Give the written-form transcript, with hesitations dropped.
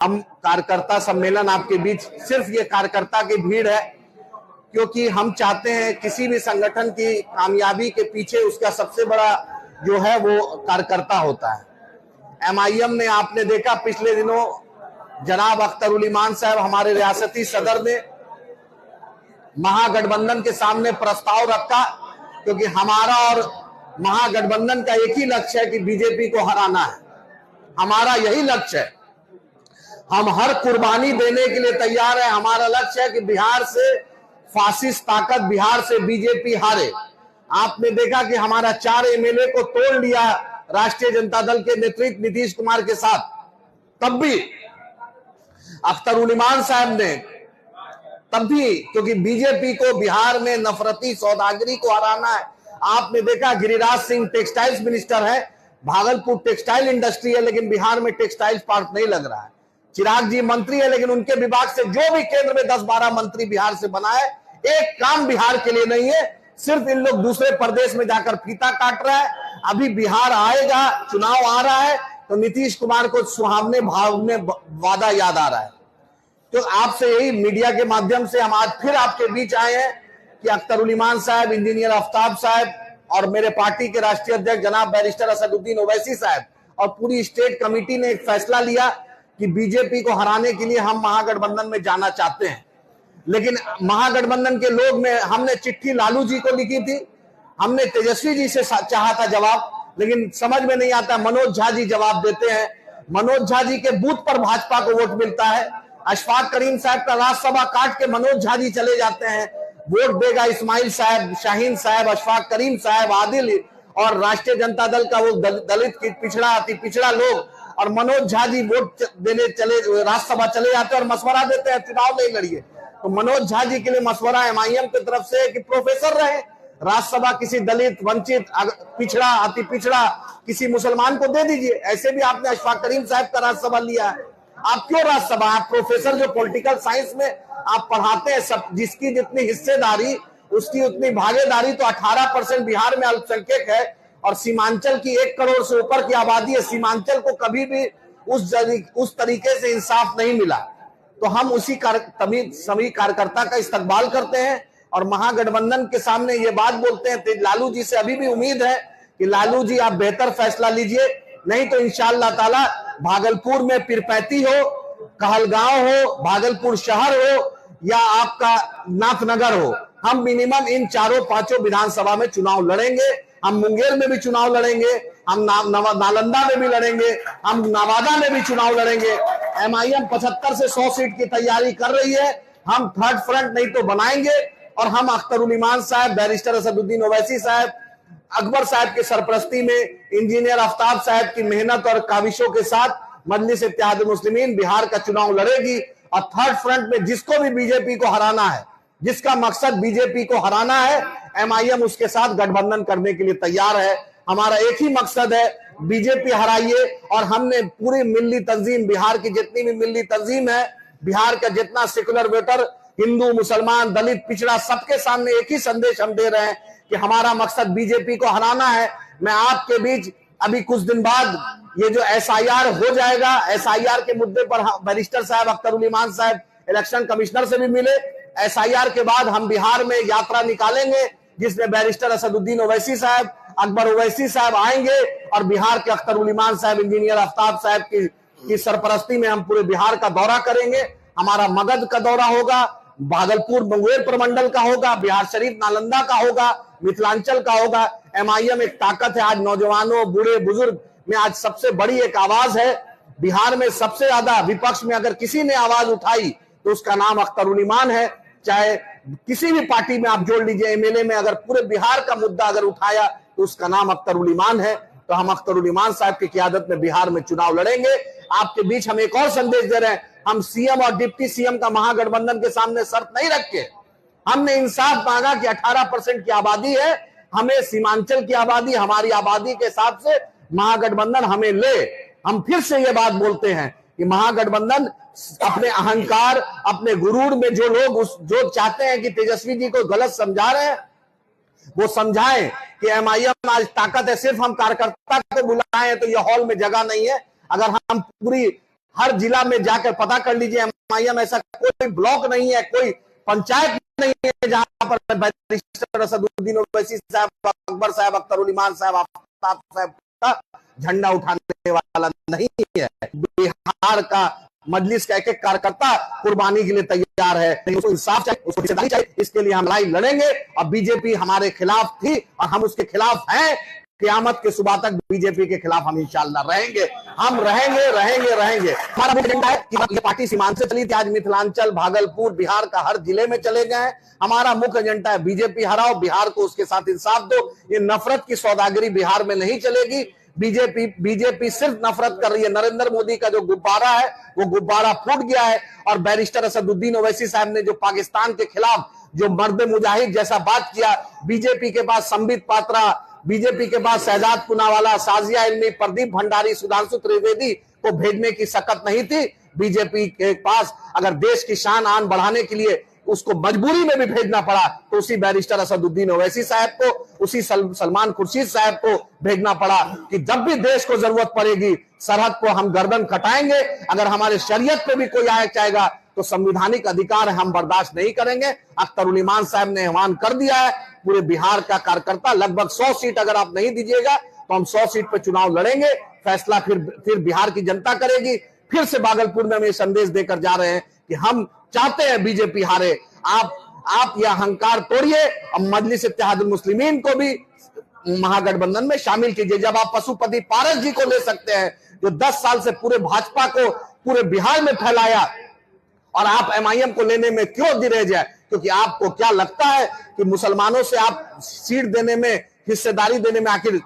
हम कार्यकर्ता सम्मेलन आपके बीच सिर्फ ये कार्यकर्ता की भीड़ है, क्योंकि हम चाहते हैं किसी भी संगठन की कामयाबी के पीछे उसका सबसे बड़ा जो है वो कार्यकर्ता होता है। एमआईएम ने, आपने देखा पिछले दिनों जनाब अख्तर उल ईमान साहब हमारे रियासती सदर ने महागठबंधन के सामने प्रस्ताव रखा, क्योंकि हमारा और महागठबंधन का एक ही लक्ष्य है कि बीजेपी को हराना है। हमारा यही लक्ष्य है, हम हर कुर्बानी देने के लिए तैयार है। हमारा लक्ष्य है कि बिहार से फासिस्ट ताकत, बिहार से बीजेपी हारे। आपने देखा कि हमारा 4 एमएलए को तोड़ लिया राष्ट्रीय जनता दल के नेतृत्व नीतीश कुमार के साथ, तब भी अख्तर उल ईमान साहब ने, तब भी क्योंकि बीजेपी को बिहार में नफरती सौदागरी को हराना है। आपने देखा गिरिराज सिंह टेक्सटाइल्स मिनिस्टर है, भागलपुर टेक्सटाइल इंडस्ट्री है, लेकिन बिहार में टेक्सटाइल्स पार्क नहीं लग रहा है। चिराग जी मंत्री है, लेकिन उनके विभाग से जो भी केंद्र में 10-12 मंत्री बिहार से बना है, एक काम बिहार के लिए नहीं है। सिर्फ इन लोग दूसरे प्रदेश में जाकर फीता काट रहा है। अभी बिहार आएगा, चुनाव आ रहा है, तो नीतीश कुमार को सुहावने भावने वादा याद आ रहा है। तो आपसे यही मीडिया के माध्यम से हम आज फिर आपके बीच आए हैं कि अख्तर उल ईमान साहब, इंजीनियर आफ्ताब साहब और मेरे पार्टी के राष्ट्रीय अध्यक्ष जनाब बैरिस्टर असदुद्दीन ओवैसी साहब और पूरी स्टेट कमेटी ने एक फैसला लिया कि बीजेपी को हराने के लिए हम महागठबंधन में जाना चाहते हैं। लेकिन महागठबंधन के लोग में हमने चिट्ठी लालू जी को लिखी थी, हमने तेजस्वी जी से चाहा था जवाब, लेकिन समझ में नहीं आता। मनोज झा जी जवाब देते हैं, मनोज झा जी के बूथ पर भाजपा को वोट मिलता है। अशफाक करीम साहब का राज्यसभा काट के मनोज झा जी चले जाते हैं, वोट देगा इस्माइल साहब, शाहीन साहब, अशफाक करीम साहब, आदिल और राष्ट्रीय जनता दल का वो दलित की पिछड़ा अति पिछड़ा लोग, और मनोज झा जी वोट देने चले राज्यसभा चले जाते हैं और मशवरा देते हैं चुनाव नहीं लड़िए। तो मनोज झा जी के लिए मशवरा एमआईएम की तरफ से कि प्रोफेसर रहे, राज्यसभा किसी दलित, वंचित, पिछड़ा, अति पिछड़ा किसी मुसलमान को दे दीजिए। ऐसे भी आपने अशफाक करीम साहब का राज्यसभा लिया है, आप क्यों राज्यसभा? आप प्रोफेसर जो पॉलिटिकल साइंस में आप पढ़ाते हैं, सब जिसकी जितनी हिस्सेदारी उसकी उतनी भागीदारी। तो 18% बिहार में अल्पसंख्यक है और सीमांचल की 1 करोड़ से ऊपर की आबादी है। सीमांचल को कभी भी उस तरीके से इंसाफ नहीं मिला। तो हम उसी सभी कार्यकर्ता का इस्तकबाल करते हैं और महागठबंधन के सामने ये बात बोलते हैं। लालू जी से अभी भी उम्मीद है कि लालू जी आप बेहतर फैसला लीजिए, नहीं तो इंशाअल्लाह ताला भागलपुर में पीरपैंती हो, कहलगांव हो, भागलपुर शहर हो या आपका नाथनगर हो, हम मिनिमम इन 4-5 विधानसभा में चुनाव लड़ेंगे। हम मुंगेर में भी चुनाव लड़ेंगे, हम नालंदा में भी लड़ेंगे, हम नवादा में भी चुनाव लड़ेंगे। एमआईएम 75 से 100 सीट की तैयारी कर रही है। हम थर्ड फ्रंट नहीं तो बनाएंगे और हम अख्तर उल ईमान साहब, बैरिस्टर असदुद्दीन ओवैसी साहब, अकबर साहब की सरपरस्ती में, इंजीनियर आफ्ताब साहब की मेहनत और काविशों के साथ मजलिस इत्तेहाद मुस्लिमीन बिहार का चुनाव लड़ेगी। और थर्ड फ्रंट में जिसको भी बीजेपी को हराना है, जिसका मकसद बीजेपी को हराना है, एमआईएम उसके साथ गठबंधन करने के लिए तैयार है। हमारा एक ही मकसद है, बीजेपी हराइए। और हमने पूरी मिल्ली तंजीम, बिहार की जितनी भी मिल्ली तंजीम है, बिहार का जितना सेकुलर वोटर, हिंदू, मुसलमान, दलित, पिछड़ा, सबके सामने एक ही संदेश हम दे रहे हैं कि हमारा मकसद बीजेपी को हराना है। मैं आपके बीच अभी कुछ दिन बाद ये जो एसआईआर हो जाएगा, एसआईआर के मुद्दे पर बैरिस्टर साहब, अख्तर उल ईमान साहब इलेक्शन कमिश्नर से भी मिले। एसआईआर के बाद हम बिहार में यात्रा निकालेंगे, जिसमें बैरिस्टर असदुद्दीन ओवैसी साहब, अकबर ओवैसी साहब आएंगे और बिहार के अख्तर उल ईमान साहब, इंजीनियर आफ्ताब साहब की सरपरस्ती में हम पूरे बिहार का दौरा करेंगे। हमारा मगध का दौरा होगा, भागलपुर मुंगेर प्रमंडल का होगा, बिहार शरीफ नालंदा का होगा, मिथिलांचल का होगा। एमआईएम एक ताकत है, आज नौजवानों, बूढ़े बुजुर्ग में आज सबसे बड़ी एक आवाज है। बिहार में सबसे ज्यादा विपक्ष में अगर किसी ने आवाज उठाई तो उसका नाम अख्तर उल ईमान है। चाहे किसी भी पार्टी में आप जोड़ लीजिए, एमएलए में अगर पूरे बिहार का मुद्दा अगर उठाया तो उसका नाम अख्तर उल ईमान है। तो हम अख्तर उल ईमान साहब की क़यादत में बिहार में चुनाव लड़ेंगे। आपके बीच हम एक और संदेश दे रहे हैं, हम सीएम और डिप्टी सीएम का महागठबंधन के सामने शर्त नहीं रखे। हमने इंसाफ मांगा कि 18% की आबादी है, हमें सीमांचल की आबादी, हमारी आबादी के हिसाब से महागठबंधन हमें ले। हम फिर से ये बात बोलते हैं कि महागठबंधन अपने अहंकार, अपने गुरूर में जो लोग जो चाहते हैं कि तेजस्वी जी को गलत समझा रहे हैं, वो समझाएं कि एमआईएम आज ताकत है। सिर्फ हम कार्यकर्ता को बुलाएं तो ये हॉल में जगह नहीं है। अगर हम पूरी हर जिला में जाकर पता कर लीजिए, एमआईएम ऐसा कोई ब्लॉक नहीं है, कोई पंचायत नहीं है जहां पर बैरिस्टर असदुद्दीन ओवैसी साहब, अकबर साहब, अख्तरुल इमान साहब, आफ्ताब साहब का झंडा उठाने वाला नहीं है। बिहार का मजलिस का एक एक कार्यकर्ता कुर्बानी के लिए तैयार है। उसको इंसाफ चाहिए, उसको हिस्सेदारी चाहिए, इसके लिए हम लड़ाई लड़ेंगे। और बीजेपी हमारे खिलाफ थी और हम उसके खिलाफ हैं। क़यामत के सुबह तक बीजेपी के खिलाफ हम इंशाअल्लाह रहेंगे, हम रहेंगे रहेंगे रहेंगे। हमारा एजेंडा है कि ये पार्टी सीमांत से चली थी, आज मिथिलांचल, भागलपुर, बिहार का हर जिले में चले गए हैं। हमारा मुख्य एजेंडा है बीजेपी हराओ, बिहार को उसके साथ इंसाफ दो। ये नफरत की सौदागरी बिहार में नहीं चलेगी। बीजेपी सिर्फ नफरत कर रही है। नरेंद्र मोदी का जो गुब्बारा है वो गुब्बारा फूट गया है। और बैरिस्टर असदुद्दीन ओवैसी साहब ने जो पाकिस्तान के खिलाफ जो मर्द मुजाहिद जैसा बात किया, बीजेपी के पास संबित पात्रा, बीजेपी के पास शहजाद पूनावाला, साजिया इल्मी, प्रदीप भंडारी, सुधांशु त्रिवेदी को भेजने की सकत नहीं थी। बीजेपी के पास अगर देश की शान आन बढ़ाने के लिए उसको मजबूरी में भी भेजना पड़ा तो उसी बैरिस्टर असदुद्दीन ओवैसी साहब को, उसी सलमान खुर्शीद साहब को भेजना पड़ा कि जब भी देश को जरूरत पड़ेगी सरहद को हम गर्दन कटाएंगे। अगर हमारे शरीयत पे भी कोई आया चाहेगा तो संवैधानिक अधिकार है, हम बर्दाश्त नहीं करेंगे। अख्तरुल इमान साहब ने ऐलान कर दिया है, पूरे बिहार का कार्यकर्ता लगभग 100 सीट अगर आप नहीं दीजिएगा तो हम 100 सीट पर चुनाव लड़ेंगे। फैसला फिर बिहार की जनता करेगी। फिर से भागलपुर में हम ये संदेश देकर जा रहे हैं कि हम चाहते हैं बीजेपी हारे। आप यह अहंकार तोड़िए और मजलिस इत्तेहादुल मुस्लिमीन को भी महागठबंधन में शामिल कीजिए। जब आप पशुपति पारस जी को ले सकते हैं जो 10 साल से पूरे भाजपा को पूरे बिहार में फैलाया, और आप एमआईएम को लेने में क्यों दिरेज है? क्योंकि आपको क्या लगता है कि मुसलमानों से आप सीट देने में, हिस्सेदारी देने में आखिर